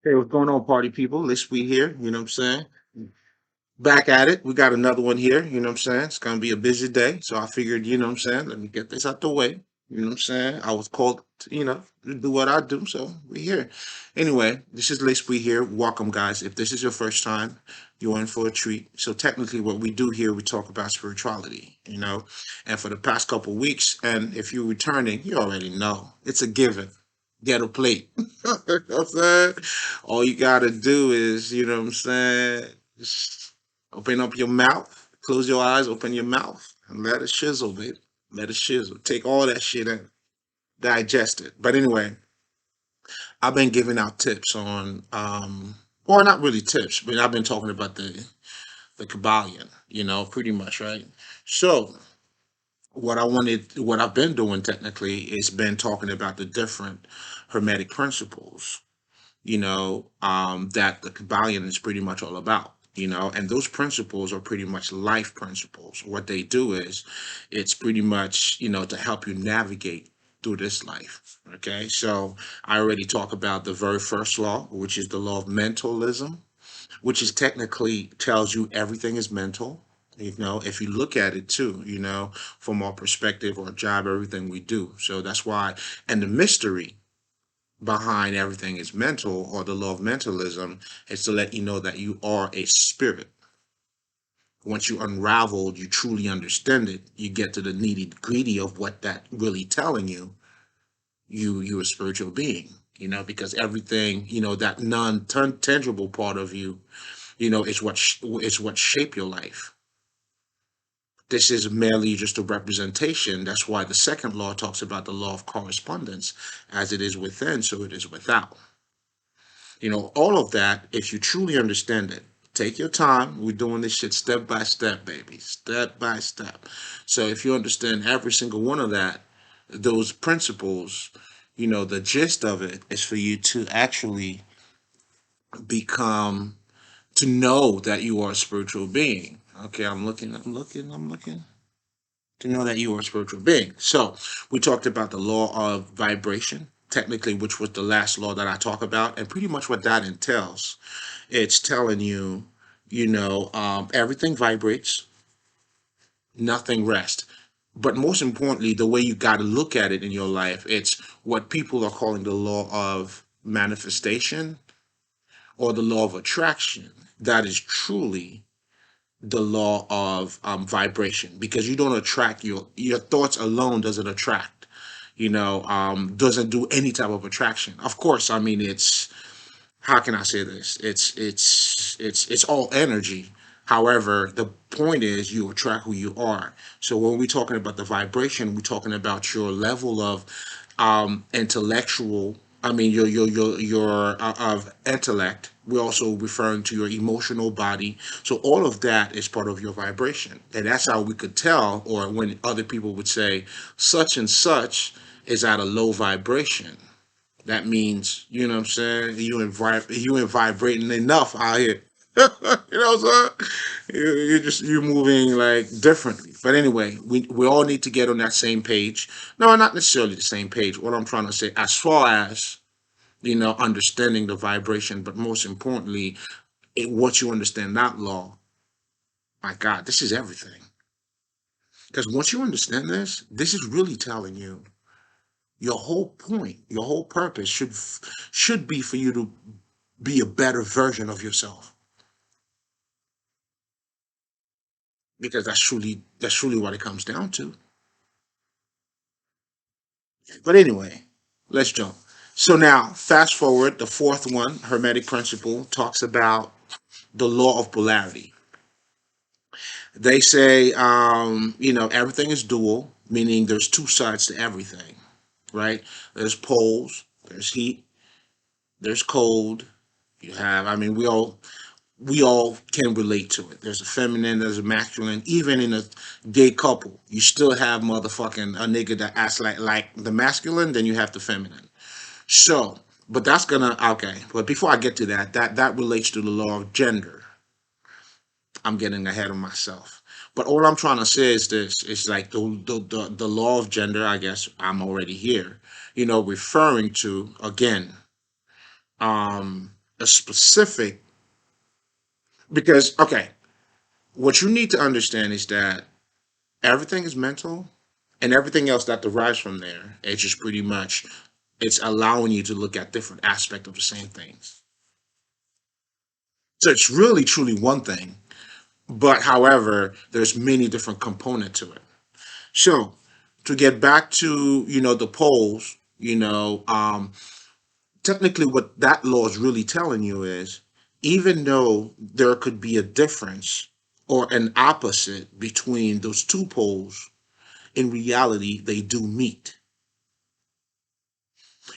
Hey, what's going on, party people? Let's we here, you know what I'm saying? Back at it. We got another one here, you know what I'm saying? It's gonna be a busy day. So I figured, you know what I'm saying, let me get this out the way. You know what I'm saying? I was called to, to do what I do, so we here. Anyway, this is Let's We Here. Welcome guys. If this is your first time, you're in for a treat. So technically what we do here, we talk about spirituality, And for the past couple weeks, and if you're returning, you already know. It's a given. Get a plate. You know what I'm saying? All you gotta do is, you know what I'm saying? Just open up your mouth, close your eyes, open your mouth, and let it shizzle, baby. Let it shizzle. Take all that shit in, digest it. But anyway, I've been giving out tips on, well, not really tips, but I've been talking about the Kabbalion, pretty much, right? So what I've been doing technically is been talking about the different Hermetic principles, that the Kabbalion is pretty much all about. And those principles are pretty much life principles. What they do is it's pretty much, to help you navigate through this life. Okay. So I already talked about the very first law, which is the law of mentalism, which is technically tells you everything is mental. If you look at it too, from our perspective or job, everything we do. So that's why, and the mystery behind everything is mental, or the law of mentalism is to let you know that you are a spirit. Once you unravel, you truly understand it, you get to the nitty gritty of what that really telling you. You're a spiritual being, because everything, that non-tangible part of you, it's what shape your life. This is merely just a representation. That's why the second law talks about the law of correspondence. As it is within, so it is without. All of that, if you truly understand it, take your time. We're doing this shit step by step, baby, step by step. So if you understand every single one of those principles, the gist of it is for you to actually become, to know that you are a spiritual being. Okay, I'm looking. To know that you are a spiritual being. So we talked about the law of vibration, technically, which was the last law that I talk about, and pretty much what that entails. It's telling you, everything vibrates, nothing rests. But most importantly, the way you got to look at it in your life, it's what people are calling the law of manifestation or the law of attraction. That is truly the law of vibration, because you don't attract your thoughts alone doesn't attract, doesn't do any type of attraction. Of course, I mean, it's, how can I say this? It's all energy. However, the point is you attract who you are. So when we're talking about the vibration, we're talking about your level of intellectual. I mean, your of intellect. We're also referring to your emotional body. So all of that is part of your vibration, and that's how we could tell, or when other people would say such and such is at a low vibration, that means, what I'm saying, you ain't vibrating enough out here. You know what I'm saying? You're moving like differently. But anyway, we all need to get on that same page. No, not necessarily the same page. What I'm trying to say, as far as, understanding the vibration, but most importantly, once you understand that law, my God, this is everything. Because once you understand this is really telling you your whole point, your whole purpose should be for you to be a better version of yourself, because that's truly what it comes down to. But anyway, let's jump. So now, fast forward, the fourth one, Hermetic Principle, talks about the law of polarity. They say, everything is dual, meaning there's two sides to everything, right? There's poles, there's heat, there's cold. I mean, we all can relate to it. There's a feminine, there's a masculine. Even in a gay couple, you still have motherfucking a nigga that acts like the masculine, then you have the feminine. So, but that's gonna, okay. But before I get to that relates to the law of gender. I'm getting ahead of myself. But all I'm trying to say is this: it's like the law of gender. I guess I'm already here. Referring to again, a specific, because, okay, what you need to understand is that everything is mental, and everything else that derives from there, it's just pretty much, it's allowing you to look at different aspects of the same things. So it's really truly one thing, but however, there's many different components to it. So to get back to, the poles, technically what that law is really telling you is, even though there could be a difference or an opposite between those two poles, in reality they do meet.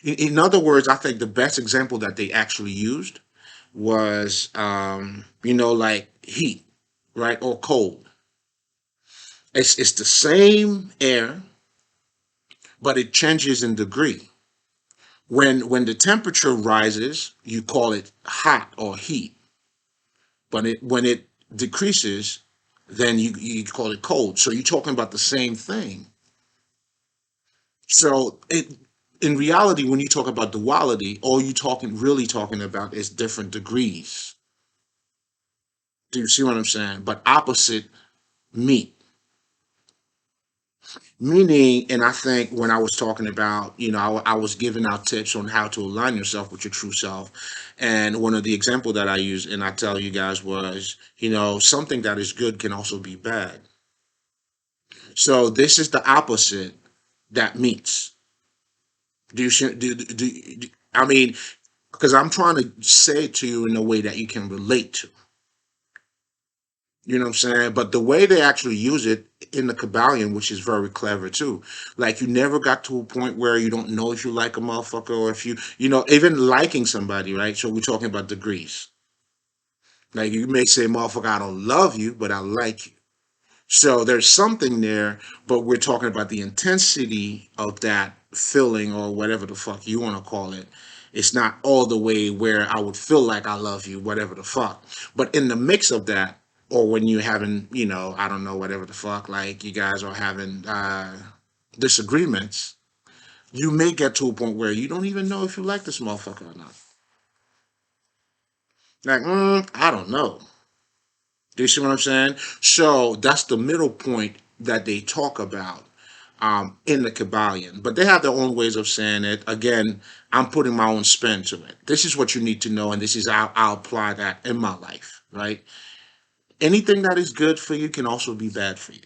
In other words, I think the best example that they actually used was, like heat, right, or cold. It's the same air, but it changes in degree. When the temperature rises, you call it hot or heat. But when it decreases, then you call it cold. So you're talking about the same thing. So in reality, when you talk about duality, all you talking about is different degrees. Do you see what I'm saying? But opposite meet. Meaning, and I think when I was talking about, I was giving out tips on how to align yourself with your true self. And one of the example that I use and I tell you guys was, something that is good can also be bad. So this is the opposite that meets. Do you see- do I mean, because I'm trying to say it to you in a way that you can relate to. You know what I'm saying? But the way they actually use it in the Kabbalion, which is very clever too, like you never got to a point where you don't know if you like a motherfucker or if even liking somebody, right? So we're talking about degrees. Like you may say, motherfucker, I don't love you, but I like you. So there's something there, but we're talking about the intensity of that feeling or whatever the fuck you want to call it. It's not all the way where I would feel like I love you, whatever the fuck. But in the mix of that, or when you're having, I don't know, whatever the fuck, like you guys are having disagreements, you may get to a point where you don't even know if you like this motherfucker or not. Like, I don't know. Do you see what I'm saying? So that's the middle point that they talk about in the Kabbalion. But they have their own ways of saying it. Again, I'm putting my own spin to it. This is what you need to know, and this is how I'll apply that in my life, right? Anything that is good for you can also be bad for you.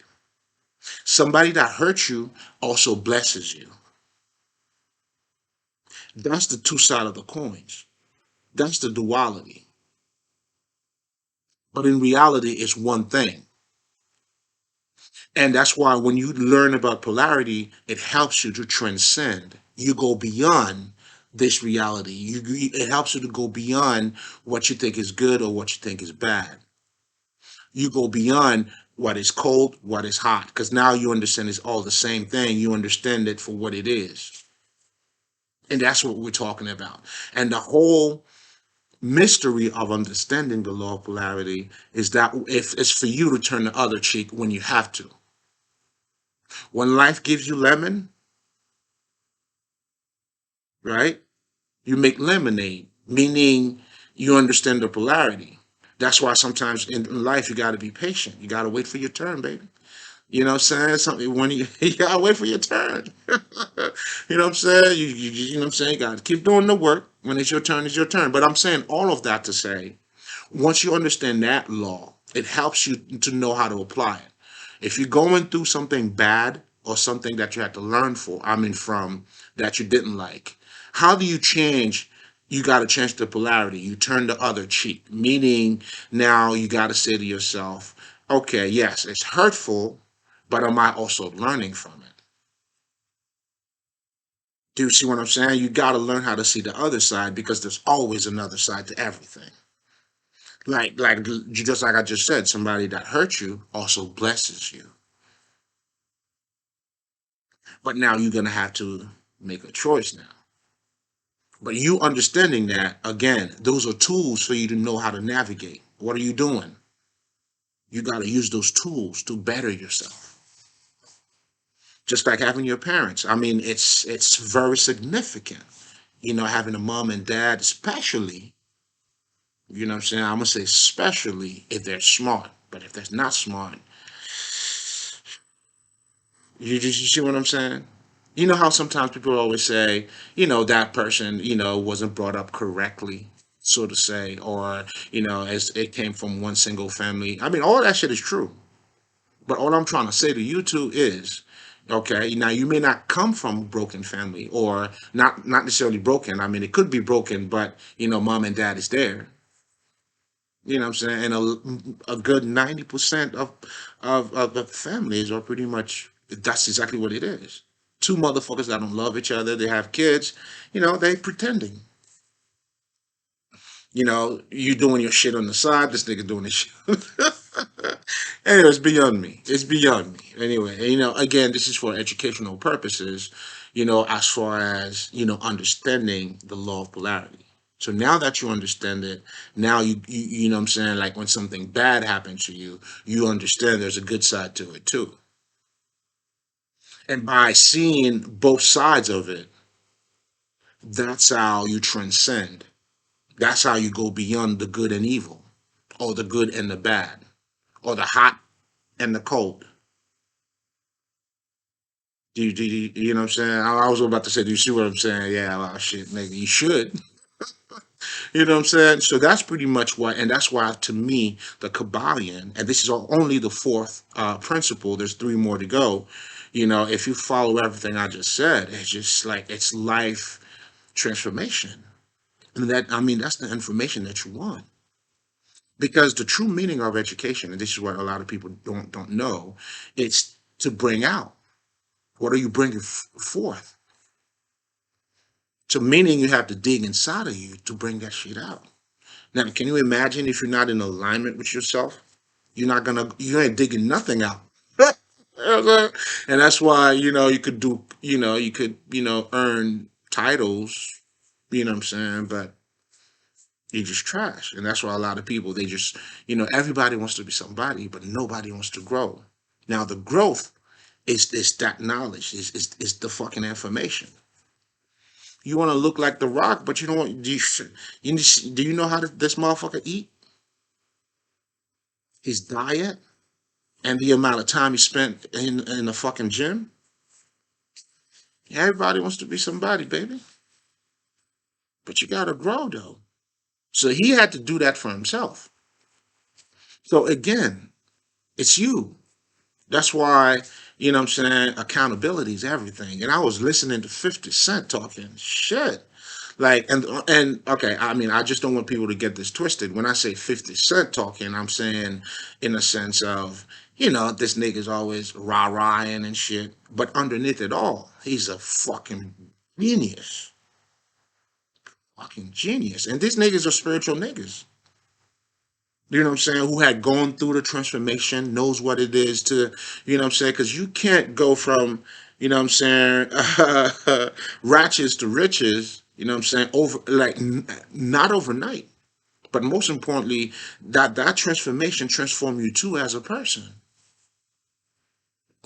Somebody that hurts you also blesses you. That's the two sides of the coins. That's the duality. But in reality, it's one thing. And that's why when you learn about polarity, it helps you to transcend. You go beyond this reality. It helps you to go beyond what you think is good or what you think is bad. You go beyond what is cold, what is hot, because now you understand it's all the same thing. You understand it for what it is. And that's what we're talking about. And the whole mystery of understanding the law of polarity is that if it's for you to turn the other cheek when you have to. When life gives you lemon, right? You make lemonade, meaning you understand the polarity. That's why sometimes in life you got to be patient. You got to wait for your turn, baby. You know what I'm saying? Something when you gotta wait for your turn. You know what I'm saying? You know what I'm saying? You gotta keep doing the work. When it's your turn, it's your turn. But I'm saying all of that to say, once you understand that law, it helps you to know how to apply it. If you're going through something bad or something that you had to learn from that you didn't like, how do you change? You got to change the polarity. You turn the other cheek, meaning now you got to say to yourself, okay, yes, it's hurtful, but am I also learning from it? Do you see what I'm saying? You got to learn how to see the other side because there's always another side to everything. Just like I just said, somebody that hurt you also blesses you. But now you're gonna have to make a choice now. But you understanding that, again, those are tools for you to know how to navigate. What are you doing? You got to use those tools to better yourself. Just like having your parents. I mean, it's very significant. Having a mom and dad, especially. You know what I'm saying? I'm gonna say especially if they're smart. But if they're not smart, you see what I'm saying? You know how sometimes people always say, that person, wasn't brought up correctly, so to say, or, as it came from one single family. I mean, all that shit is true. But all I'm trying to say to you two is, okay, now you may not come from a broken family, or not necessarily broken. I mean, it could be broken, but mom and dad is there. You know what I'm saying? And a good 90% of the families are pretty much, that's exactly what it is. Two motherfuckers that don't love each other, they have kids, they pretending. You doing your shit on the side, this nigga doing his shit. Anyway, it's beyond me. It's beyond me. Anyway, and, again, this is for educational purposes, as far as, understanding the law of polarity. So now that you understand it, now you know what I'm saying, like when something bad happens to you, you understand there's a good side to it too. And by seeing both sides of it, that's how you transcend. That's how you go beyond the good and evil, or the good and the bad, or the hot and the cold. You know what I'm saying? I was about to say, do you see what I'm saying? Yeah, well, shit, nigga, you should. You know what I'm saying? So that's pretty much what, and that's why to me, the Kabbalion, and this is only the fourth principle, there's three more to go. If you follow everything I just said, it's just like, it's life transformation. And that, I mean, that's the information that you want. Because the true meaning of education, and this is what a lot of people don't know, it's to bring out. What are you bringing forth? So meaning you have to dig inside of you to bring that shit out. Now, can you imagine if you're not in alignment with yourself? You ain't digging nothing out. And that's why, you could do, you could, earn titles, what I'm saying, but you just trash. And that's why a lot of people, they just, everybody wants to be somebody, but nobody wants to grow. Now, the growth is that knowledge, is the fucking information. You want to look like the Rock, but you don't want. Do you know how this motherfucker eat? His diet and the amount of time he spent in the fucking gym. Everybody wants to be somebody, baby. But you gotta grow though. So he had to do that for himself. So again, it's you. That's why, what I'm saying, accountability is everything. And I was listening to 50 Cent talking shit. Like, and okay, I mean, I just don't want people to get this twisted. When I say 50 Cent talking, I'm saying in a sense of, this nigga's always rah-rahing and shit. But underneath it all, he's a fucking genius. Fucking genius. And these niggas are spiritual niggas. You know what I'm saying? Who had gone through the transformation, knows what it is to, what I'm saying? Because you can't go from, what I'm saying, ratchets to riches, what I'm saying, over, like, not overnight. But most importantly, that transformation transform you too as a person.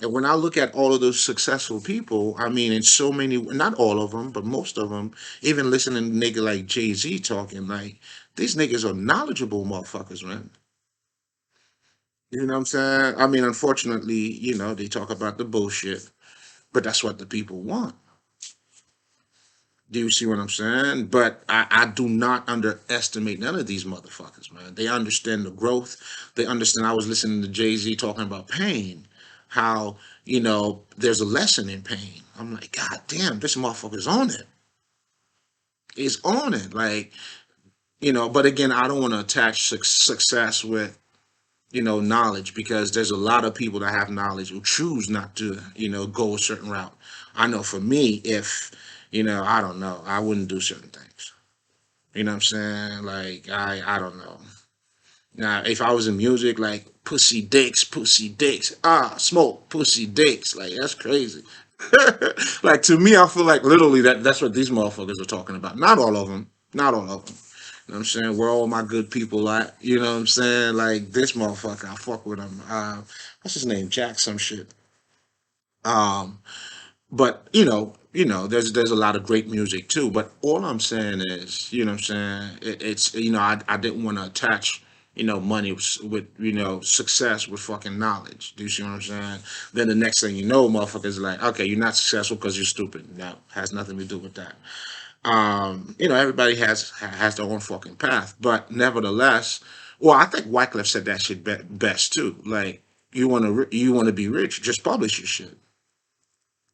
And when I look at all of those successful people, I mean, in so many, not all of them, but most of them, even listening to nigga like Jay-Z talking, like, these niggas are knowledgeable motherfuckers, man. You know what I'm saying? I mean, unfortunately, they talk about the bullshit, but that's what the people want. Do you see what I'm saying? But I do not underestimate none of these motherfuckers, man. They understand the growth. They understand. I was listening to Jay-Z talking about pain, how, there's a lesson in pain. I'm like, God damn, this motherfucker's on it. He's on it. Like, but again, I don't want to attach success with knowledge, because there's a lot of people that have knowledge who choose not to, go a certain route. I know for me, if, I don't know, I wouldn't do certain things. You know what I'm saying? Like, I don't know. Now, if I was in music, like, pussy dicks, smoke, pussy dicks, like, that's crazy. Like, to me, I feel like literally that's what these motherfuckers are talking about. Not all of them. Not all of them. You know what I'm saying? Where all my good people at? You know what I'm saying? Like, this motherfucker, I fuck with him. What's his name? Jack some shit. Um, But there's a lot of great music too. But all I'm saying is, what I'm saying, it's I didn't want to attach money with success with fucking knowledge. Do you see what I'm saying? Then the next thing you know, motherfuckers like, okay, you're not successful because you're stupid. No, has nothing to do with that. Everybody has their own fucking path, but nevertheless, well, I think Wycliffe said that shit best too. Like, you want to be rich, just publish your shit.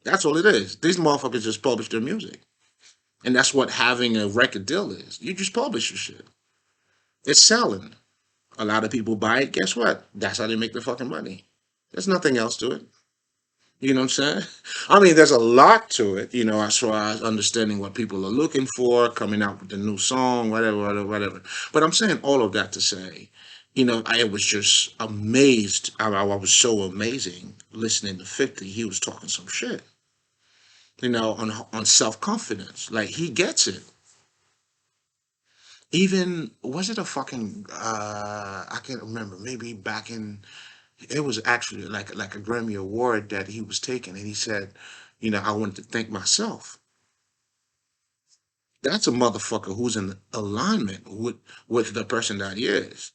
That's all it is. These motherfuckers just publish their music. And that's what having a record deal is. You just publish your shit. It's selling. A lot of people buy it. Guess what? That's how they make their fucking money. There's nothing else to it. You know what I'm saying? I mean, there's a lot to it, as far as understanding what people are looking for, coming out with a new song, whatever, whatever, whatever. But I'm saying all of that to say, I was just amazed. I was so amazing listening to 50. He was talking some shit. On self confidence. Like he gets it. Even was it a fucking I can't remember. Maybe back in it was actually like a Grammy award that he was taking, and he said, I wanted to thank myself. That's a motherfucker who's in alignment with the person that he is.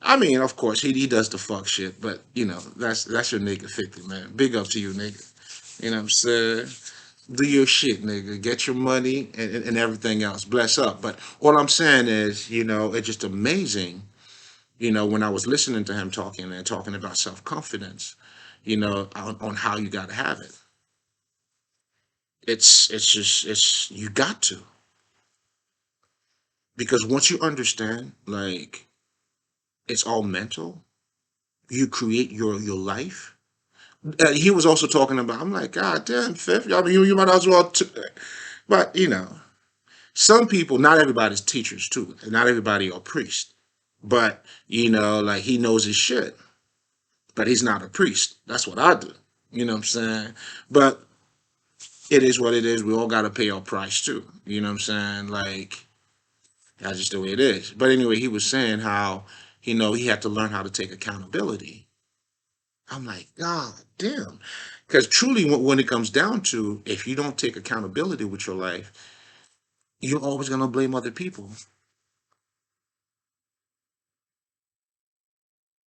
I mean, of course, he does the fuck shit, but that's your nigga 50, man. Big up to you, nigga. You know what I'm saying? Do your shit, nigga. Get your money and everything else. Bless up. But all I'm saying is, it's just amazing, when I was listening to him talking and talking about self confidence, on how you got to have it. It's you got to, because once you understand, like, it's all mental. You create your life. He was also talking about. I'm like, God damn, fifth. I mean, you might as well. But some people, not everybody's teachers too, and not everybody are priests. But like he knows his shit, but he's not a priest. That's what I do. You know what I'm saying? But it is what it is. We all got to pay our price too. You know what I'm saying? Like that's just the way it is. But anyway, he was saying how he had to learn how to take accountability. I'm like, God damn, because truly, when it comes down to, if you don't take accountability with your life, you're always gonna blame other people.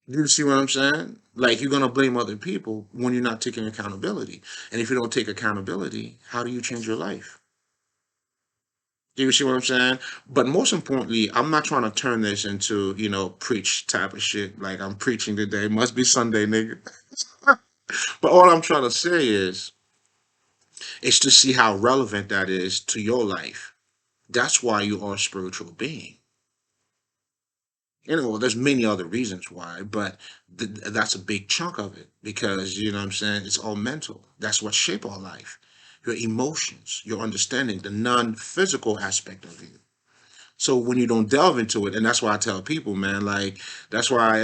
You see what I'm saying? Like you're gonna blame other people when you're not taking accountability. And if you don't take accountability, how do you change your life? Do you see what I'm saying? But most importantly, I'm not trying to turn this into, preach type of shit. Like I'm preaching today. Must be Sunday, nigga. But all I'm trying to say is to see how relevant that is to your life. That's why you are a spiritual being. There's many other reasons why, but that's a big chunk of it because you know what I'm saying. It's all mental. That's what shape our life. Your emotions, your understanding, the non-physical aspect of you. So when you don't delve into it, and that's why I tell people, man, like that's why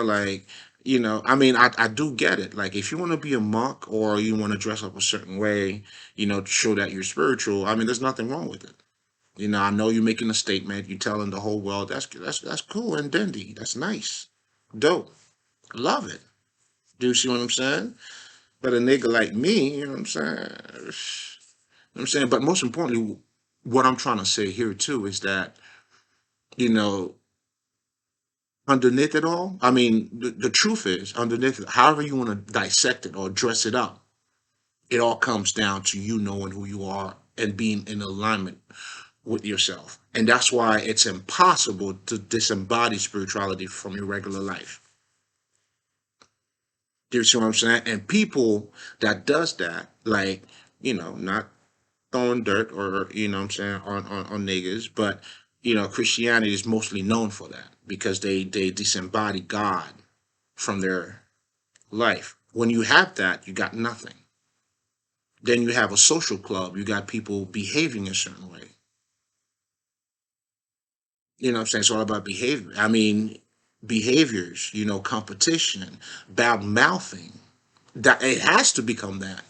like I mean, I do get it. Like if you want to be a monk or you want to dress up a certain way, to show that you're spiritual. I mean, there's nothing wrong with it. I know you're making a statement. You're telling the whole world that's cool and dandy. That's nice, dope, love it. Do you see what I'm saying? But a nigga like me, you know what I'm saying? I'm saying, but most importantly, what I'm trying to say here too is that you know underneath it all, I mean, the truth is underneath it, however you want to dissect it or dress it up, it all comes down to you knowing who you are and being in alignment with yourself. And that's why it's impossible to disembody spirituality from your regular life. Do you see what I'm saying? And people that does that, like, not throwing dirt or, what I'm saying, on niggas, but, Christianity is mostly known for that because they disembody God from their life. When you have that, you got nothing. Then you have a social club, you got people behaving a certain way. You know what I'm saying? It's all about behavior. I mean, behaviors, competition, bad mouthing. That it has to become that.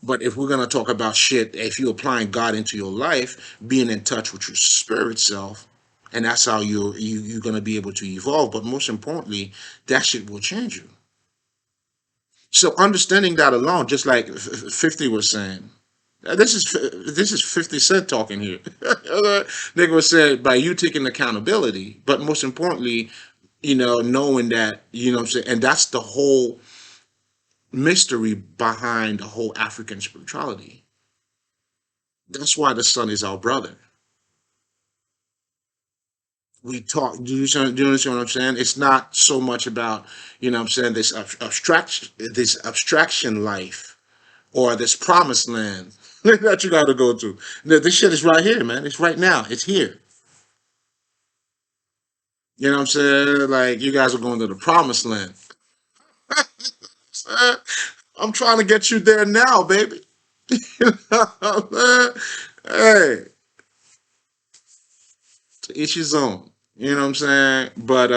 But if we're gonna talk about shit, if you're applying God into your life, being in touch with your spirit self, and that's how you're gonna be able to evolve. But most importantly, that shit will change you. So understanding that alone, just like 50 was saying, this is 50 Cent talking here. Nigga was saying by you taking accountability, but most importantly, knowing that, what I'm saying, and that's the whole mystery behind the whole African spirituality. That's why the sun is our brother. We talk. Do you understand what I'm saying? It's not so much about, what I'm saying, this abstraction life or this promised land that you got to go to. This shit is right here, man. It's right now. It's here. You know what I'm saying? Like you guys are going to the promised land. I'm trying to get you there now, baby. Hey, to each his own. You know what I'm saying? But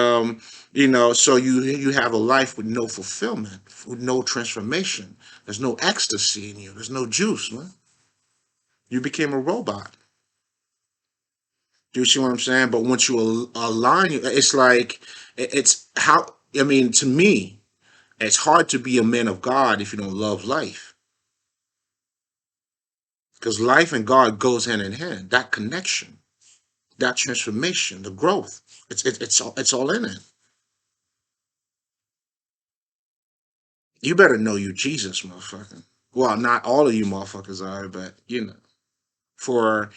so you have a life with no fulfillment, with no transformation. There's no ecstasy in you. There's no juice, man. You became a robot. Do you see what I'm saying? But once you align, it's like it's how. I mean, to me, it's hard to be a man of God if you don't love life, because life and God goes hand in hand. That connection, that transformation, the growth. It's all in it. You better know you Jesus, motherfucker. Well, not all of you motherfuckers are, but for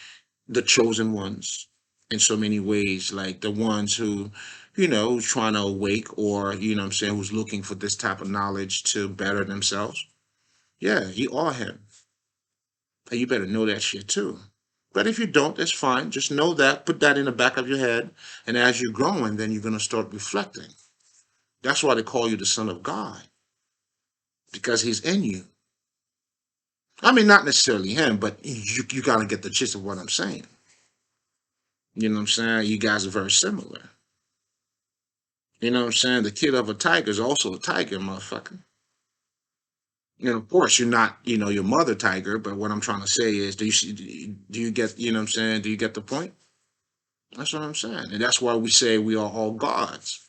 the chosen ones in so many ways, like the ones who, who's trying to awake or, what I'm saying, who's looking for this type of knowledge to better themselves. Yeah, you are him. And you better know that shit too. But if you don't, that's fine. Just know that, put that in the back of your head. And as you're growing, then you're going to start reflecting. That's why they call you the Son of God, because he's in you. I mean, not necessarily him, but you got to get the gist of what I'm saying. You know what I'm saying? You guys are very similar. You know what I'm saying? The kid of a tiger is also a tiger, motherfucker. Of course, you're not, your mother tiger, but what I'm trying to say is, do you get, what I'm saying? Do you get the point? That's what I'm saying. And that's why we say we are all gods.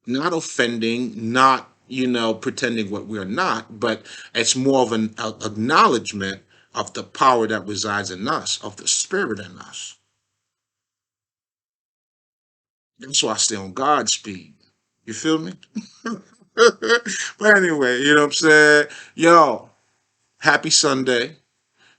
Not offending, not, pretending what we're not, but it's more of an acknowledgement of the power that resides in us, of the spirit in us. That's why I stay on God's speed. You feel me? But anyway, you know what I'm saying? Yo, happy Sunday.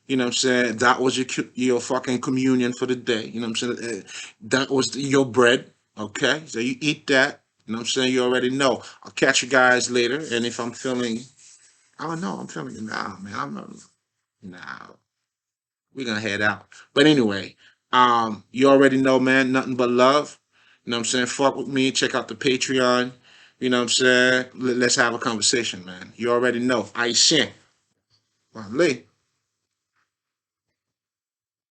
You know what I'm saying? That was your fucking communion for the day. You know what I'm saying? That was your bread. Okay? So you eat that. You know what I'm saying? You already know. I'll catch you guys later. And if I'm feeling, I don't know, I'm feeling, nah, man, I'm not, nah, we're gonna head out. But anyway, you already know, man, nothing but love. You know what I'm saying? Fuck with me, check out the Patreon. You know what I'm saying? Let's have a conversation, man. You already know. I shan't. Lee.